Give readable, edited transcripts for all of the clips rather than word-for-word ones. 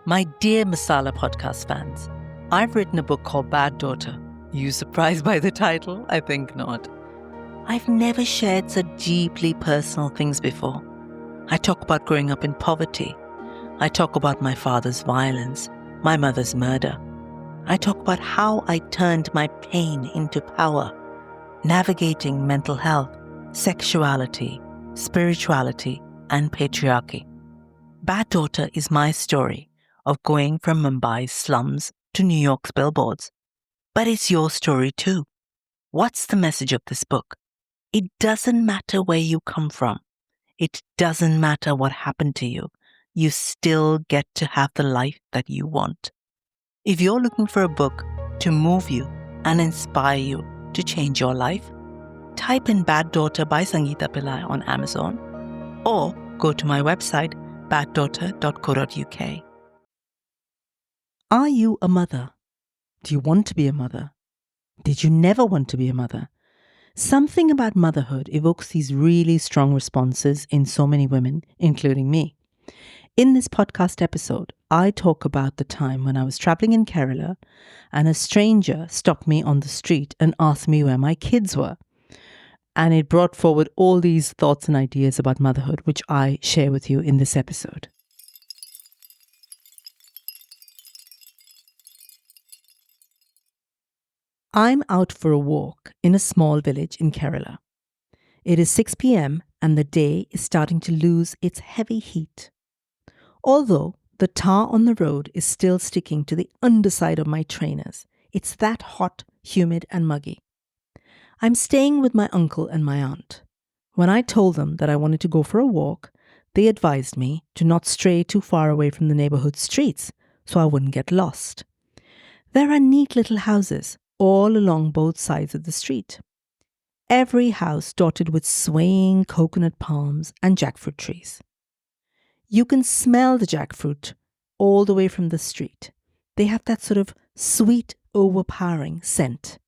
My dear Masala Podcast fans, I've written a book called Bad Daughter. You surprised by the title? I think not. I've never shared such deeply personal things before. I talk about growing up in poverty. I talk about my father's violence, my mother's murder. I talk about how I turned my pain into power, navigating mental health, sexuality, spirituality, and patriarchy. Bad Daughter is my story of going from Mumbai's slums to New York's billboards. But it's your story too. What's the message of this book? It doesn't matter where you come from. It doesn't matter what happened to you. You still get to have the life that you want. If you're looking for a book to move you and inspire you to change your life, type in Bad Daughter by Sangeeta Pillai on Amazon or go to my website baddaughter.co.uk. Are you a mother? Do you want to be a mother? Did you never want to be a mother? Something about motherhood evokes these really strong responses in so many women, including me. In this podcast episode, I talk about the time when I was traveling in Kerala and a stranger stopped me on the street and asked me where my kids were. And it brought forward all these thoughts and ideas about motherhood, which I share with you in this episode. I'm out for a walk in a small village in Kerala. It is 6 p.m. and the day is starting to lose its heavy heat. Although the tar on the road is still sticking to the underside of my trainers, it's that hot, humid and muggy. I'm staying with my uncle and my aunt. When I told them that I wanted to go for a walk, they advised me to not stray too far away from the neighborhood streets so I wouldn't get lost. There are neat little houses all along both sides of the street. Every house dotted with swaying coconut palms and jackfruit trees. You can smell the jackfruit all the way from the street. They have that sort of sweet, overpowering scent.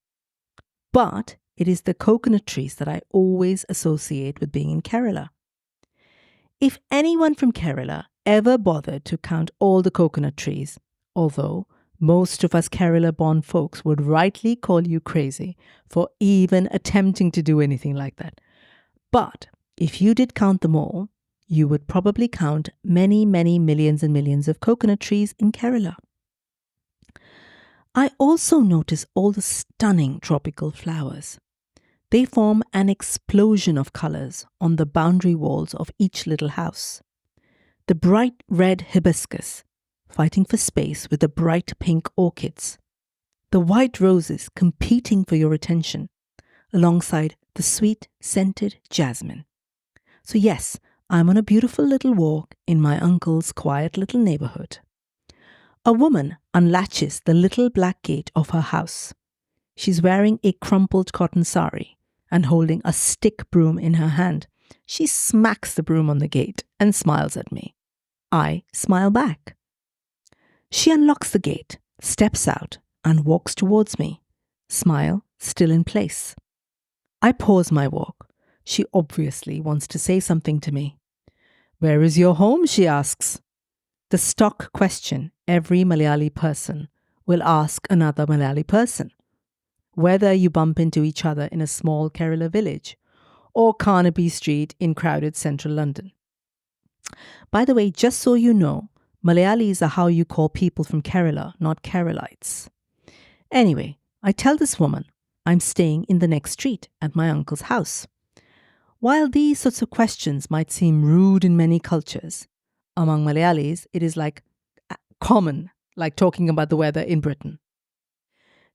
But it is the coconut trees that I always associate with being in Kerala. If anyone from Kerala ever bothered to count all the coconut trees, although most of us Kerala-born folks would rightly call you crazy for even attempting to do anything like that. But if you did count them all, you would probably count many, many millions and millions of coconut trees in Kerala. I also notice all the stunning tropical flowers. They form an explosion of colours on the boundary walls of each little house. The bright red hibiscus fighting for space with the bright pink orchids. The white roses competing for your attention alongside the sweet scented jasmine. So yes, I'm on a beautiful little walk in my uncle's quiet little neighborhood. A woman unlatches the little black gate of her house. She's wearing a crumpled cotton sari and holding a stick broom in her hand. She smacks the broom on the gate and smiles at me. I smile back. She unlocks the gate, steps out, and walks towards me, smile still in place. I pause my walk. She obviously wants to say something to me. "Where is your home?" she asks. The stock question every Malayali person will ask another Malayali person. Whether you bump into each other in a small Kerala village or Carnaby Street in crowded central London. By the way, just so you know, Malayalis are how you call people from Kerala, not Keralites. Anyway, I tell this woman I'm staying in the next street at my uncle's house. While these sorts of questions might seem rude in many cultures, among Malayalis it is like common, like talking about the weather in Britain.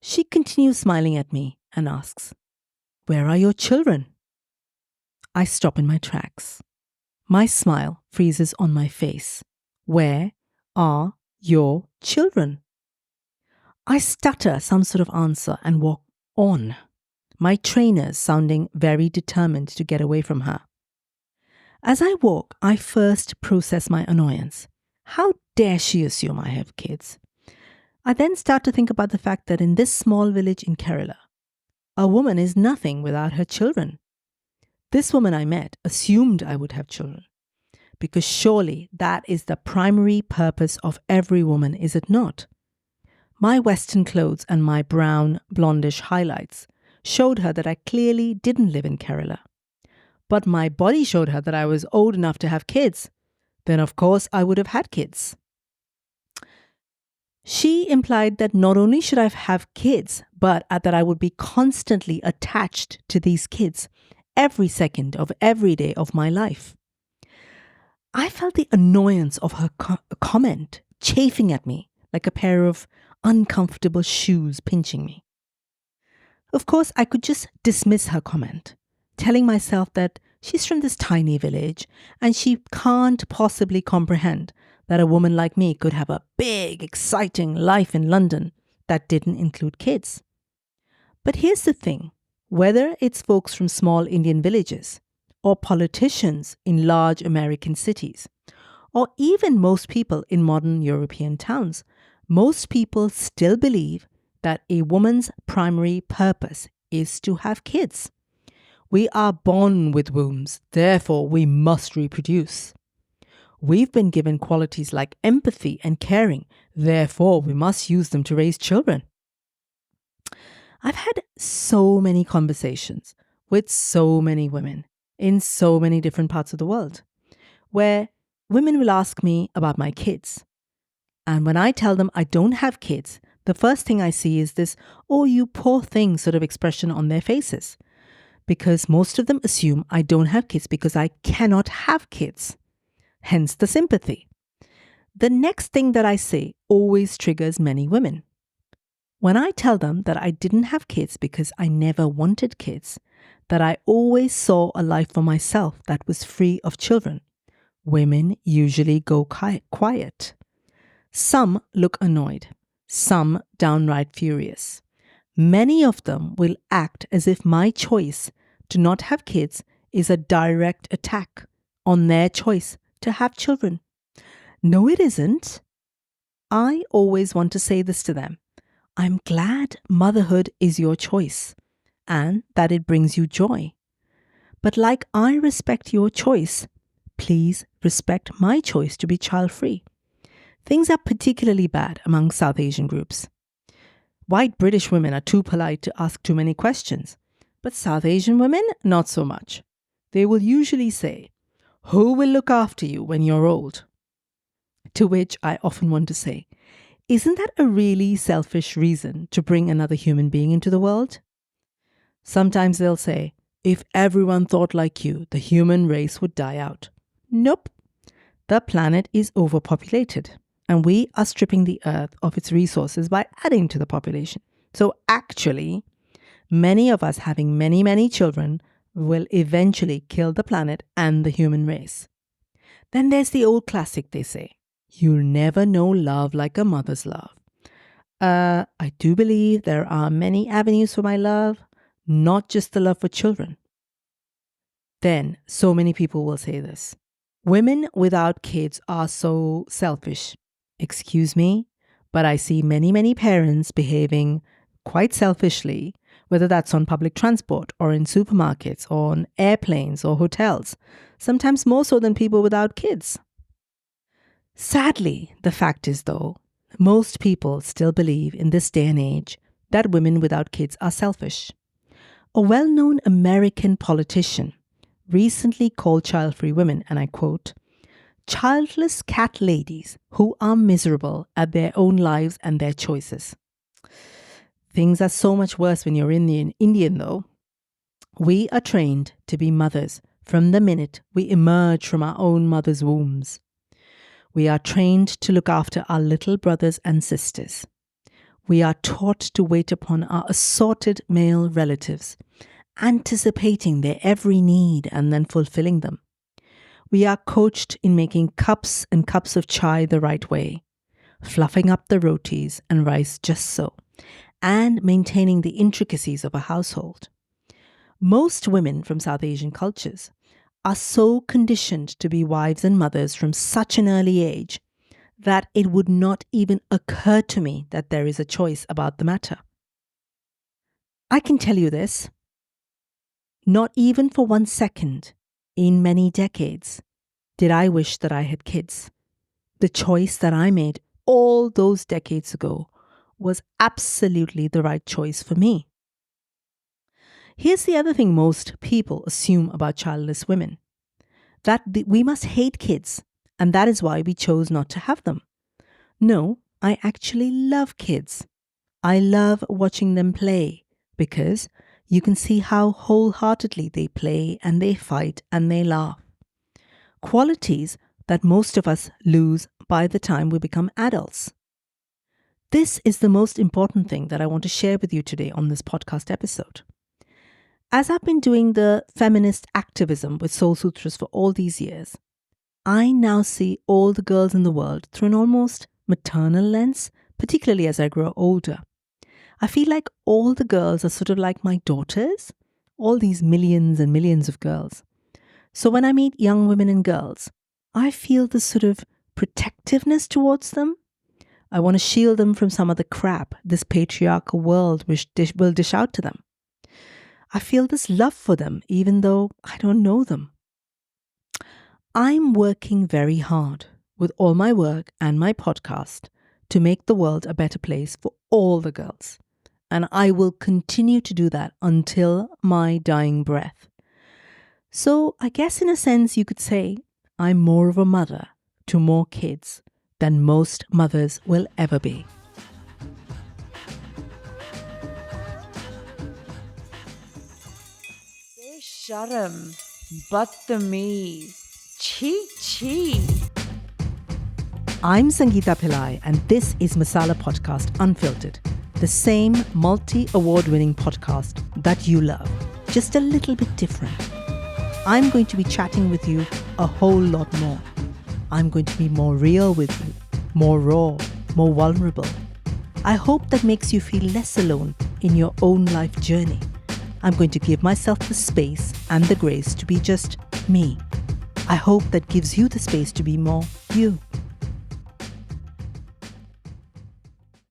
She continues smiling at me and asks, "Where are your children?" I stop in my tracks. My smile freezes on my face. Where are your children? I stutter some sort of answer and walk on, my trainers sounding very determined to get away from her. As I walk, I first process my annoyance. How dare she assume I have kids? I then start to think about the fact that in this small village in Kerala, a woman is nothing without her children. This woman I met assumed I would have children. because surely that is the primary purpose of every woman, is it not? My Western clothes and my brown, blondish highlights showed her that I clearly didn't live in Kerala. But my body showed her that I was old enough to have kids. Then, of course, I would have had kids. She implied that not only should I have kids, but that I would be constantly attached to these kids every second of every day of my life. I felt the annoyance of her comment chafing at me like a pair of uncomfortable shoes pinching me. Of course, I could just dismiss her comment, telling myself that she's from this tiny village and she can't possibly comprehend that a woman like me could have a big, exciting life in London that didn't include kids. But here's the thing, whether it's folks from small Indian villages or politicians in large American cities, or even most people in modern European towns, most people still believe that a woman's primary purpose is to have kids. We are born with wombs, therefore we must reproduce. We've been given qualities like empathy and caring, therefore we must use them to raise children. I've had so many conversations with so many women in so many different parts of the world, where women will ask me about my kids. And when I tell them I don't have kids, the first thing I see is this, "Oh, you poor thing" sort of expression on their faces. Because most of them assume I don't have kids because I cannot have kids. Hence the sympathy. The next thing that I say always triggers many women. When I tell them that I didn't have kids because I never wanted kids, that I always saw a life for myself that was free of children, women usually go quiet. Some look annoyed, some downright furious. Many of them will act as if my choice to not have kids is a direct attack on their choice to have children. No, it isn't. I always want to say this to them. I'm glad motherhood is your choice and that it brings you joy. But like I respect your choice, please respect my choice to be child-free. Things are particularly bad among South Asian groups. White British women are too polite to ask too many questions, but South Asian women, not so much. They will usually say, "Who will look after you when you're old?" To which I often want to say, isn't that a really selfish reason to bring another human being into the world? Sometimes they'll say, "If everyone thought like you, the human race would die out." Nope. The planet is overpopulated, and we are stripping the earth of its resources by adding to the population. So actually, many of us having many, many children will eventually kill the planet and the human race. Then there's the old classic, they say, "You'll never know love like a mother's love." I do believe there are many avenues for my love, not just the love for children. Then so many people will say this. Women without kids are so selfish. Excuse me, but I see many, many parents behaving quite selfishly, whether that's on public transport or in supermarkets or on airplanes or hotels, sometimes more so than people without kids. Sadly, the fact is though, most people still believe in this day and age that women without kids are selfish. A well-known American politician recently called child-free women, and I quote, "childless cat ladies who are miserable at their own lives and their choices." Things are so much worse when you're Indian though. We are trained to be mothers from the minute we emerge from our own mother's wombs. We are trained to look after our little brothers and sisters. We are taught to wait upon our assorted male relatives, anticipating their every need and then fulfilling them. We are coached in making cups and cups of chai the right way, fluffing up the rotis and rice just so, and maintaining the intricacies of a household. Most women from South Asian cultures are so conditioned to be wives and mothers from such an early age that it would not even occur to me that there is a choice about the matter. I can tell you this, not even for 1 second in many decades did I wish that I had kids. The choice that I made all those decades ago was absolutely the right choice for me. Here's the other thing most people assume about childless women, that we must hate kids, and that is why we chose not to have them. No, I actually love kids. I love watching them play because you can see how wholeheartedly they play and they fight and they laugh. Qualities that most of us lose by the time we become adults. This is the most important thing that I want to share with you today on this podcast episode. As I've been doing the feminist activism with Soul Sutras for all these years, I now see all the girls in the world through an almost maternal lens, particularly as I grow older. I feel like all the girls are sort of like my daughters, all these millions and millions of girls. So when I meet young women and girls, I feel this sort of protectiveness towards them. I want to shield them from some of the crap this patriarchal world will dish out to them. I feel this love for them even though I don't know them. I'm working very hard with all my work and my podcast to make the world a better place for all the girls. And I will continue to do that until my dying breath. So I guess in a sense you could say I'm more of a mother to more kids than most mothers will ever be. Sharam, Badtameez, Chi. I'm Sangeeta Pillai and this is Masala Podcast Unfiltered, the same multi-award-winning podcast that you love, just a little bit different. I'm going to be chatting with you a whole lot more. I'm going to be more real with you, more raw, more vulnerable. I hope that makes you feel less alone in your own life journey. I'm going to give myself the space and the grace to be just me. I hope that gives you the space to be more you.